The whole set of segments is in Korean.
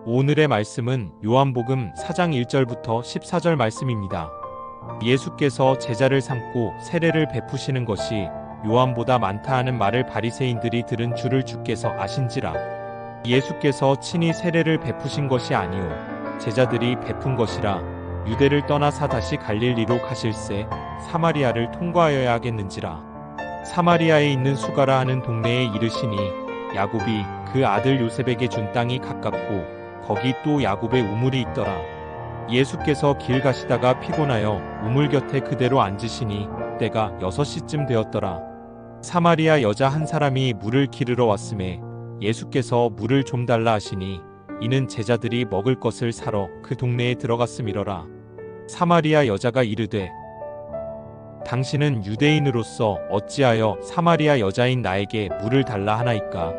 오늘의 말씀은 요한복음 4장 1절부터 14절 말씀입니다. 예수께서 제자를 삼고 세례를 베푸시는 것이 요한보다 많다 하는 말을 바리새인들이 들은 줄을 주께서 아신지라. 예수께서 친히 세례를 베푸신 것이 아니요 제자들이 베푼 것이라. 유대를 떠나사 다시 갈릴리로 가실새 사마리아를 통과하여야 하겠는지라. 사마리아에 있는 수가라 하는 동네에 이르시니 야곱이 그 아들 요셉에게 준 땅이 가깝고 거기 또 야곱의 우물이 있더라. 예수께서 길 가시다가 피곤하여 우물 곁에 그대로 앉으시니 때가 6시쯤 되었더라. 사마리아 여자 한 사람이 물을 기르러 왔음에 예수께서 물을 좀 달라 하시니 이는 제자들이 먹을 것을 사러 그 동네에 들어갔음이러라. 사마리아 여자가 이르되 당신은 유대인으로서 어찌하여 사마리아 여자인 나에게 물을 달라 하나이까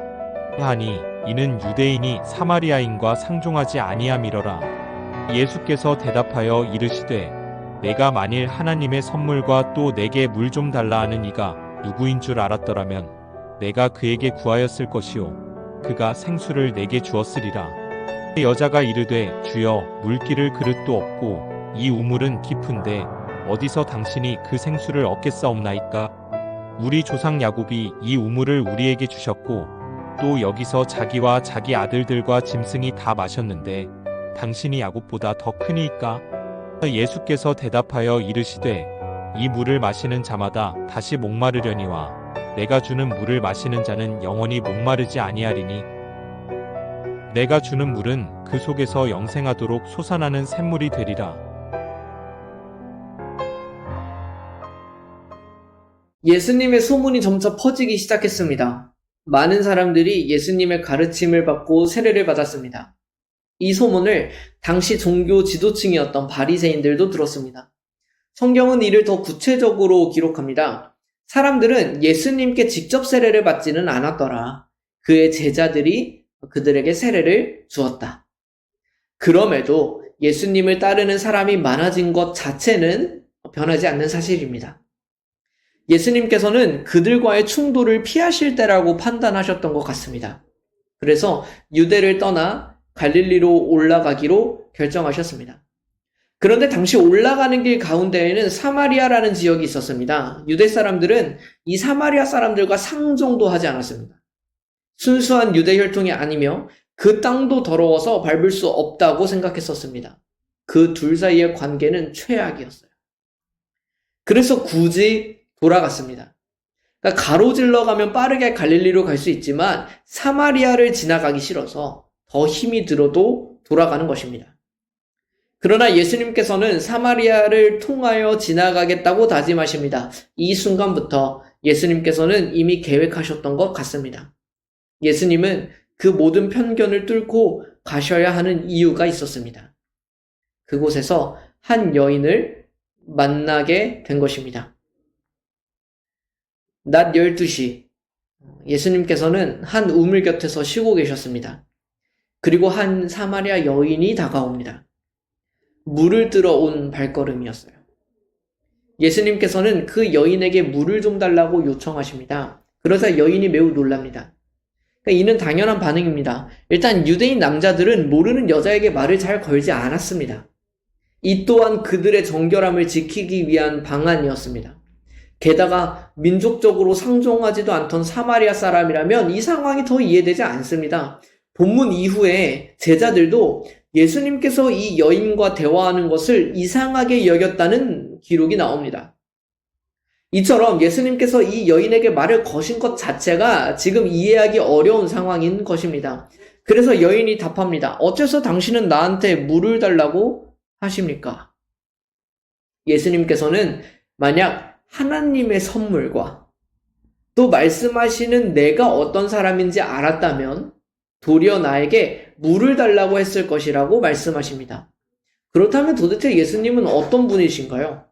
하니 이는 유대인이 사마리아인과 상종하지 아니함이러라. 예수께서 대답하여 이르시되 내가 만일 하나님의 선물과 또 내게 물 좀 달라 하는 이가 누구인 줄 알았더라면 내가 그에게 구하였을 것이요 그가 생수를 내게 주었으리라. 여자가 이르되 주여 물기를 그릇도 없고 이 우물은 깊은데 어디서 당신이 그 생수를 얻겠사옵나이까? 우리 조상 야곱이 이 우물을 우리에게 주셨고 또 여기서 자기와 자기 아들들과 짐승이 다 마셨는데 당신이 야곱보다 더 크니이까? 예수께서 대답하여 이르시되 이 물을 마시는 자마다 다시 목마르려니와 내가 주는 물을 마시는 자는 영원히 목마르지 아니하리니 내가 주는 물은 그 속에서 영생하도록 솟아나는 샘물이 되리라. 예수님의 소문이 점차 퍼지기 시작했습니다. 많은 사람들이 예수님의 가르침을 받고 세례를 받았습니다. 이 소문을 당시 종교 지도층이었던 바리새인들도 들었습니다. 성경은 이를 더 구체적으로 기록합니다. 사람들은 예수님께 직접 세례를 받지는 않았더라. 그의 제자들이 그들에게 세례를 주었다. 그럼에도 예수님을 따르는 사람이 많아진 것 자체는 변하지 않는 사실입니다. 예수님께서는 그들과의 충돌을 피하실 때라고 판단하셨던 것 같습니다. 그래서 유대를 떠나 갈릴리로 올라가기로 결정하셨습니다. 그런데 당시 올라가는 길 가운데에는 사마리아라는 지역이 있었습니다. 유대 사람들은 이 사마리아 사람들과 상종도 하지 않았습니다. 순수한 유대 혈통이 아니며 그 땅도 더러워서 밟을 수 없다고 생각했었습니다. 그 둘 사이의 관계는 최악이었어요. 그래서 굳이 돌아갔습니다. 그러니까 가로질러 가면 빠르게 갈릴리로 갈 수 있지만 사마리아를 지나가기 싫어서 더 힘이 들어도 돌아가는 것입니다. 그러나 예수님께서는 사마리아를 통하여 지나가겠다고 다짐하십니다. 이 순간부터 예수님께서는 이미 계획하셨던 것 같습니다. 예수님은 그 모든 편견을 뚫고 가셔야 하는 이유가 있었습니다. 그곳에서 한 여인을 만나게 된 것입니다. 낮 12시 예수님께서는 한 우물 곁에서 쉬고 계셨습니다. 그리고 한 사마리아 여인이 다가옵니다. 물을 들어 온 발걸음이었어요. 예수님께서는 그 여인에게 물을 좀 달라고 요청하십니다. 그러자 여인이 매우 놀랍니다. 그러니까 이는 당연한 반응입니다. 일단 유대인 남자들은 모르는 여자에게 말을 잘 걸지 않았습니다. 이 또한 그들의 정결함을 지키기 위한 방안이었습니다. 게다가 민족적으로 상종하지도 않던 사마리아 사람이라면 이 상황이 더 이해되지 않습니다. 본문 이후에 제자들도 예수님께서 이 여인과 대화하는 것을 이상하게 여겼다는 기록이 나옵니다. 이처럼 예수님께서 이 여인에게 말을 거신 것 자체가 지금 이해하기 어려운 상황인 것입니다. 그래서 여인이 답합니다. 어째서 당신은 나한테 물을 달라고 하십니까? 예수님께서는 만약 하나님의 선물과 또 말씀하시는 내가 어떤 사람인지 알았다면 도리어 나에게 물을 달라고 했을 것이라고 말씀하십니다. 그렇다면 도대체 예수님은 어떤 분이신가요?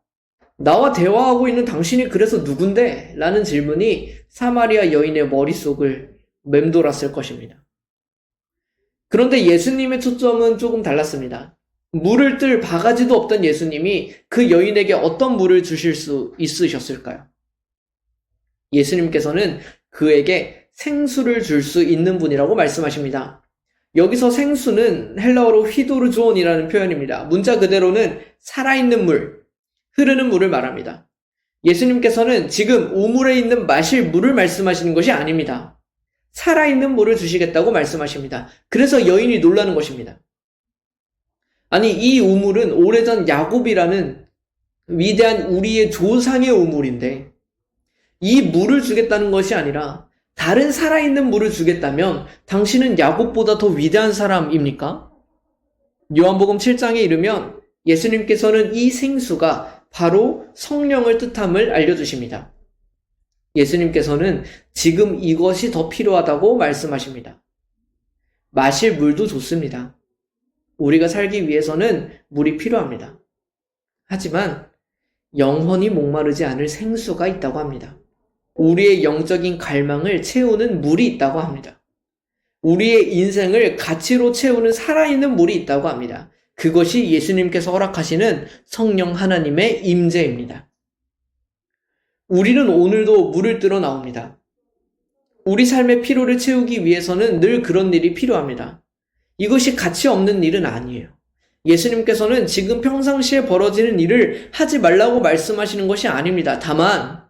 나와 대화하고 있는 당신이 그래서 누군데? 라는 질문이 사마리아 여인의 머릿속을 맴돌았을 것입니다. 그런데 예수님의 초점은 조금 달랐습니다. 물을 뜰 바가지도 없던 예수님이 그 여인에게 어떤 물을 주실 수 있으셨을까요? 예수님께서는 그에게 생수를 줄 수 있는 분이라고 말씀하십니다. 여기서 생수는 헬라어로 휘도르조온이라는 표현입니다. 문자 그대로는 살아있는 물, 흐르는 물을 말합니다. 예수님께서는 지금 우물에 있는 마실 물을 말씀하시는 것이 아닙니다. 살아있는 물을 주시겠다고 말씀하십니다. 그래서 여인이 놀라는 것입니다. 아니, 이 우물은 오래전 야곱이라는 위대한 우리의 조상의 우물인데 이 물을 주겠다는 것이 아니라 다른 살아있는 물을 주겠다면 당신은 야곱보다 더 위대한 사람입니까? 요한복음 7장에 이르면 예수님께서는 이 생수가 바로 성령을 뜻함을 알려주십니다. 예수님께서는 지금 이것이 더 필요하다고 말씀하십니다. 마실 물도 좋습니다. 우리가 살기 위해서는 물이 필요합니다. 하지만 영원히 목마르지 않을 생수가 있다고 합니다. 우리의 영적인 갈망을 채우는 물이 있다고 합니다. 우리의 인생을 가치로 채우는 살아있는 물이 있다고 합니다. 그것이 예수님께서 허락하시는 성령 하나님의 임재입니다. 우리는 오늘도 물을 뜨러 나옵니다. 우리 삶의 피로를 채우기 위해서는 늘 그런 일이 필요합니다. 이것이 가치 없는 일은 아니에요. 예수님께서는 지금 평상시에 벌어지는 일을 하지 말라고 말씀하시는 것이 아닙니다. 다만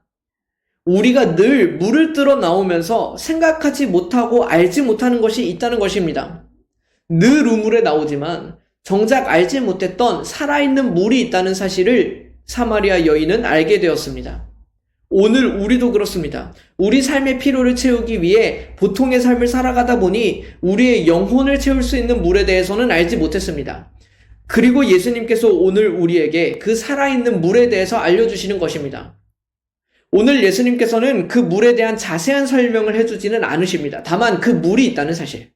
우리가 늘 물을 뜨러 나오면서 생각하지 못하고 알지 못하는 것이 있다는 것입니다. 늘 우물에 나오지만 정작 알지 못했던 살아있는 물이 있다는 사실을 사마리아 여인은 알게 되었습니다. 오늘 우리도 그렇습니다. 우리 삶의 피로를 채우기 위해 보통의 삶을 살아가다 보니 우리의 영혼을 채울 수 있는 물에 대해서는 알지 못했습니다. 그리고 예수님께서 오늘 우리에게 그 살아있는 물에 대해서 알려주시는 것입니다. 오늘 예수님께서는 그 물에 대한 자세한 설명을 해주지는 않으십니다. 다만 그 물이 있다는 사실,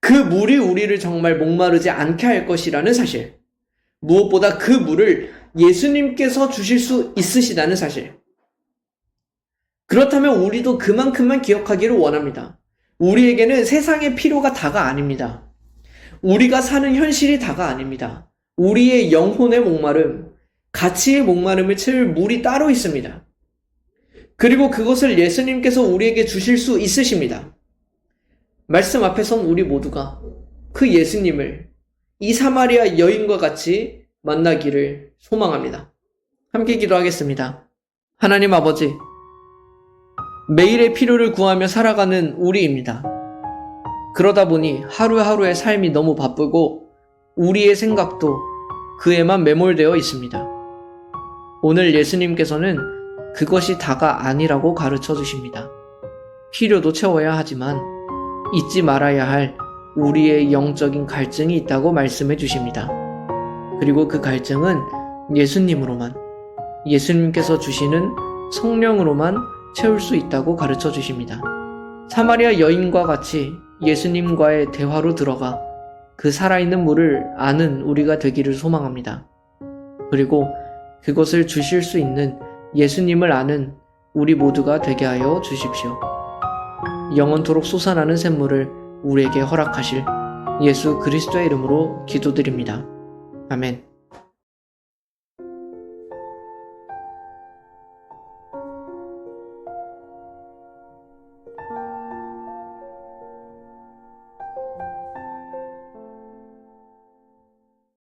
그 물이 우리를 정말 목마르지 않게 할 것이라는 사실, 무엇보다 그 물을 예수님께서 주실 수 있으시다는 사실. 그렇다면 우리도 그만큼만 기억하기를 원합니다. 우리에게는 세상의 필요가 다가 아닙니다. 우리가 사는 현실이 다가 아닙니다. 우리의 영혼의 목마름, 가치의 목마름을 채울 물이 따로 있습니다. 그리고 그것을 예수님께서 우리에게 주실 수 있으십니다. 말씀 앞에 선 우리 모두가 그 예수님을 이 사마리아 여인과 같이 만나기를 소망합니다. 함께 기도하겠습니다. 하나님 아버지, 매일의 필요를 구하며 살아가는 우리입니다. 그러다 보니 하루하루의 삶이 너무 바쁘고 우리의 생각도 그에만 매몰되어 있습니다. 오늘 예수님께서는 그것이 다가 아니라고 가르쳐 주십니다. 필요도 채워야 하지만 잊지 말아야 할 우리의 영적인 갈증이 있다고 말씀해 주십니다. 그리고 그 갈증은 예수님으로만, 예수님께서 주시는 성령으로만 채울 수 있다고 가르쳐 주십니다. 사마리아 여인과 같이 예수님과의 대화로 들어가 그 살아있는 물을 아는 우리가 되기를 소망합니다. 그리고 그것을 주실 수 있는 예수님을 아는 우리 모두가 되게 하여 주십시오. 영원토록 솟아나는 샘물을 우리에게 허락하실 예수 그리스도의 이름으로 기도드립니다. 아멘.